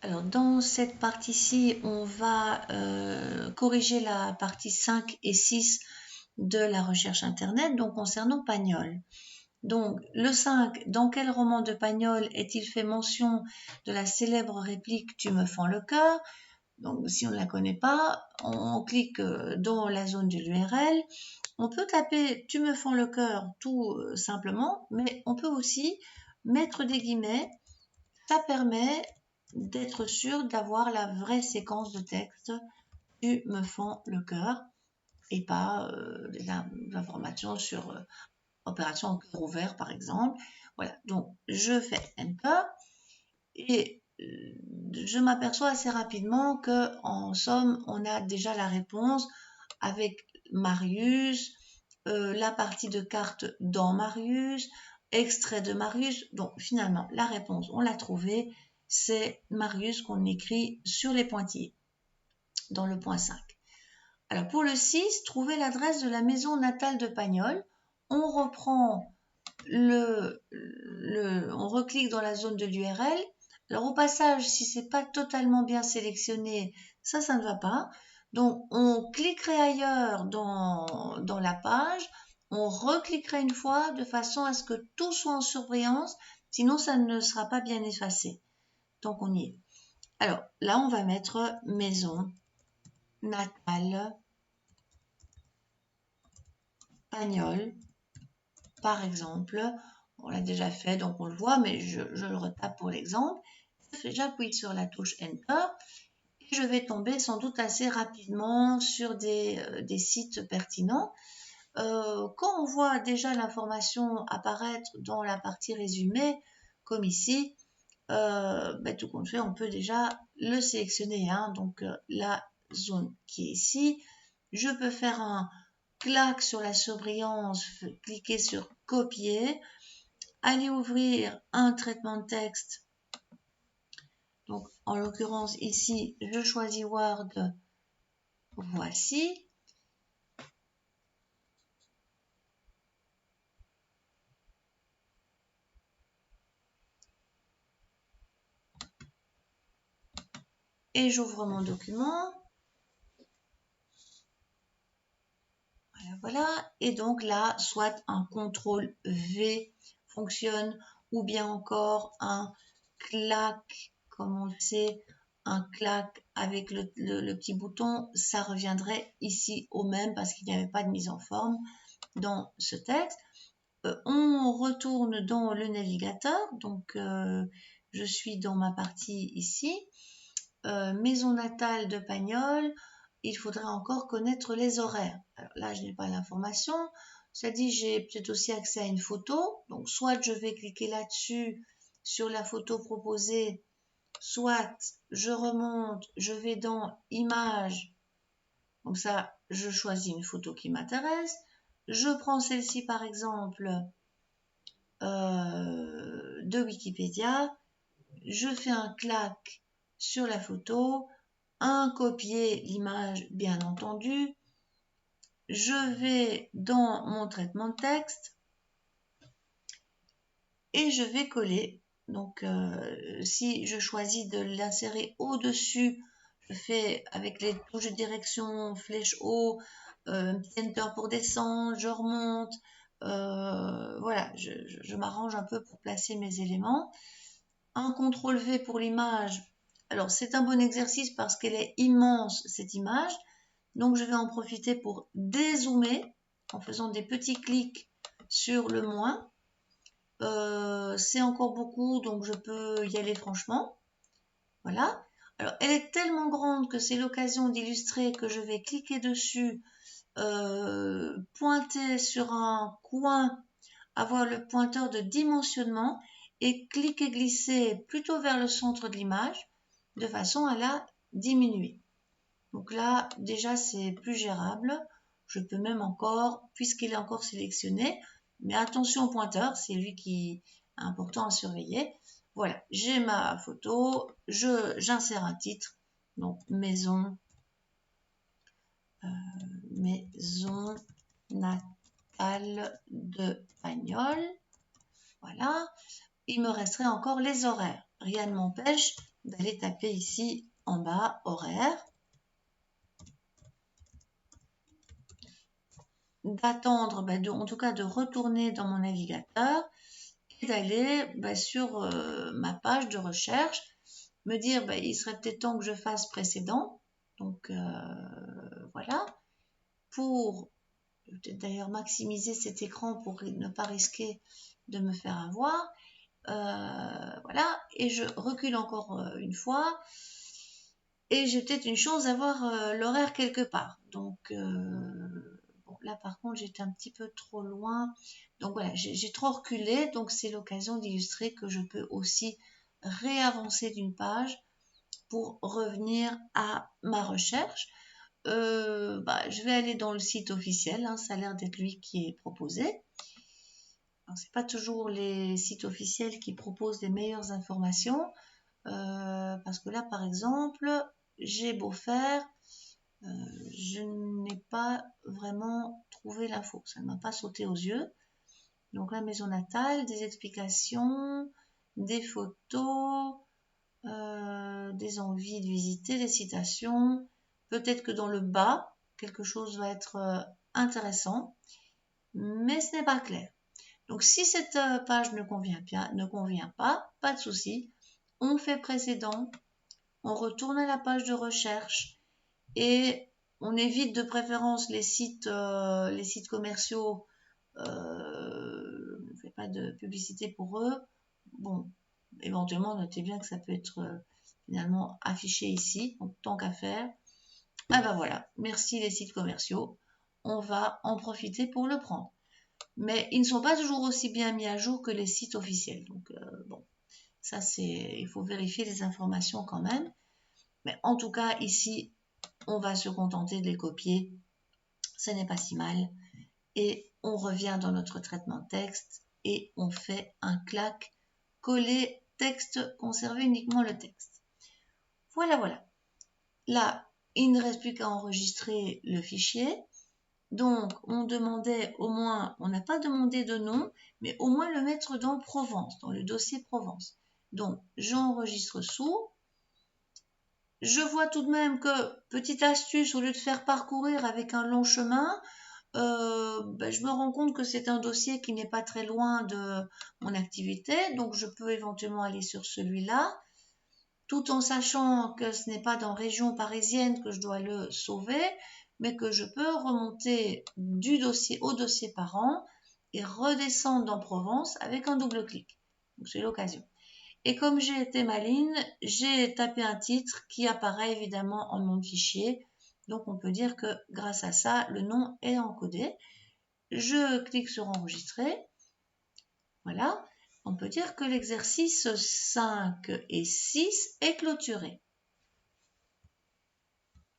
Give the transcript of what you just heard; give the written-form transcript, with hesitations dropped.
Alors, dans cette partie-ci, on va corriger la partie 5 et 6 de la recherche Internet, donc concernant Pagnol. Donc, le 5, dans quel roman de Pagnol est-il fait mention de la célèbre réplique « Tu me fends le cœur » Donc, si on ne la connaît pas, on clique dans la zone de l'URL. On peut taper « Tu me fends le cœur » tout simplement, mais on peut aussi mettre des guillemets. Ça permet d'être sûr d'avoir la vraie séquence de texte « Tu me fends le cœur » et pas des informations sur opération en cœur ouvert par exemple. Voilà, donc je fais Enter et je m'aperçois assez rapidement que en somme, on a déjà la réponse avec Marius, la partie de carte dans Marius, extrait de Marius. Donc finalement, la réponse, on l'a trouvée, c'est Marius qu'on écrit sur les pointillés, dans le point 5. Alors pour le 6, trouver l'adresse de la maison natale de Pagnol. On reprend on reclique dans la zone de l'URL. Alors au passage, si c'est pas totalement bien sélectionné, ça ne va pas. Donc on cliquerait ailleurs dans la page, on recliquerait une fois de façon à ce que tout soit en surbrillance, sinon ça ne sera pas bien effacé. Donc on y est. Alors là, on va mettre maison natale Pagnol, par exemple. On l'a déjà fait, donc on le voit, mais je le retape pour l'exemple. J'appuie sur la touche Enter et je vais tomber sans doute assez rapidement sur des sites pertinents. Quand on voit déjà l'information apparaître dans la partie résumé, comme ici, tout compte fait, on peut déjà le sélectionner. Donc la zone qui est ici, je peux faire un clac sur la surbrillance, cliquer sur copier, aller ouvrir un traitement de texte. Donc, en l'occurrence, ici, je choisis Word. Voici. Et j'ouvre mon document. Voilà. Et donc là, soit un CTRL V fonctionne, ou bien encore un clac, comme on le sait, un clac avec le petit bouton, ça reviendrait ici au même parce qu'il n'y avait pas de mise en forme dans ce texte. On retourne dans le navigateur, donc je suis dans ma partie ici, maison natale de Pagnol. Il faudrait encore connaître les horaires. Alors là, je n'ai pas l'information. Ça dit, j'ai peut-être aussi accès à une photo. Donc, soit je vais cliquer là-dessus, sur la photo proposée, soit je remonte, je vais dans Images. Donc ça, je choisis une photo qui m'intéresse. Je prends celle-ci, par exemple, de Wikipédia. Je fais un clac sur la photo, un copier l'image bien entendu, je vais dans mon traitement de texte et je vais coller. Donc si je choisis de l'insérer au-dessus, je fais avec les touches de direction, flèche haut, petit enter pour descendre, je remonte, voilà, je m'arrange un peu pour placer mes éléments. Un CTRL V pour l'image. Alors, c'est un bon exercice parce qu'elle est immense, cette image. Donc, je vais en profiter pour dézoomer en faisant des petits clics sur le moins. C'est encore beaucoup, donc je peux y aller franchement. Voilà. Alors, elle est tellement grande que c'est l'occasion d'illustrer que je vais cliquer dessus, pointer sur un coin, avoir le pointeur de dimensionnement et cliquer glisser plutôt vers le centre de l'image de façon à la diminuer. Donc là, déjà, c'est plus gérable. Je peux même encore, puisqu'il est encore sélectionné, mais attention au pointeur, c'est lui qui est important à surveiller. Voilà, j'ai ma photo, j'insère un titre, donc maison natale de Pagnol. Voilà, il me resterait encore les horaires. Rien ne m'empêche d'aller taper ici en bas horaire, d'attendre, en tout cas de retourner dans mon navigateur et d'aller sur ma page de recherche, me dire il serait peut-être temps que je fasse précédent. Donc voilà, pour peut-être d'ailleurs maximiser cet écran pour ne pas risquer de me faire avoir. Voilà, et je recule encore une fois et j'ai peut-être une chance d'avoir l'horaire quelque part. Donc bon, là par contre j'étais un petit peu trop loin, donc voilà, j'ai trop reculé, donc c'est l'occasion d'illustrer que je peux aussi réavancer d'une page pour revenir à ma recherche. Je vais aller dans le site officiel, hein, ça a l'air d'être lui qui est proposé. C'est pas toujours les sites officiels qui proposent les meilleures informations, parce que là par exemple j'ai beau faire, je n'ai pas vraiment trouvé l'info, ça ne m'a pas sauté aux yeux. Donc la maison natale, des explications, des photos, des envies de visiter, des citations, peut-être que dans le bas quelque chose va être intéressant, mais ce n'est pas clair. Donc si cette page ne convient pas, pas de souci, on fait précédent, on retourne à la page de recherche et on évite de préférence les sites commerciaux. Ne fait pas de publicité pour eux. Bon, éventuellement, notez bien que ça peut être finalement affiché ici, donc tant qu'à faire. Ah ben voilà, merci les sites commerciaux, on va en profiter pour le prendre. Mais ils ne sont pas toujours aussi bien mis à jour que les sites officiels. Donc bon, ça il faut vérifier les informations quand même. Mais en tout cas, ici, on va se contenter de les copier. Ce n'est pas si mal. Et on revient dans notre traitement de texte et on fait un clac, coller texte, conserver uniquement le texte. Voilà. Là, il ne reste plus qu'à enregistrer le fichier. Donc, on demandait au moins, on n'a pas demandé de nom, mais au moins le mettre dans Provence, dans le dossier Provence. Donc, j'enregistre sous. Je vois tout de même que, petite astuce, au lieu de faire parcourir avec un long chemin, je me rends compte que c'est un dossier qui n'est pas très loin de mon activité, donc je peux éventuellement aller sur celui-là, tout en sachant que ce n'est pas dans région parisienne que je dois le sauver, mais que je peux remonter du dossier au dossier parent et redescendre dans Provence avec un double clic. Donc c'est l'occasion. Et comme j'ai été maligne, j'ai tapé un titre qui apparaît évidemment en nom de fichier. Donc on peut dire que grâce à ça, le nom est encodé. Je clique sur enregistrer. Voilà. On peut dire que l'exercice 5 et 6 est clôturé.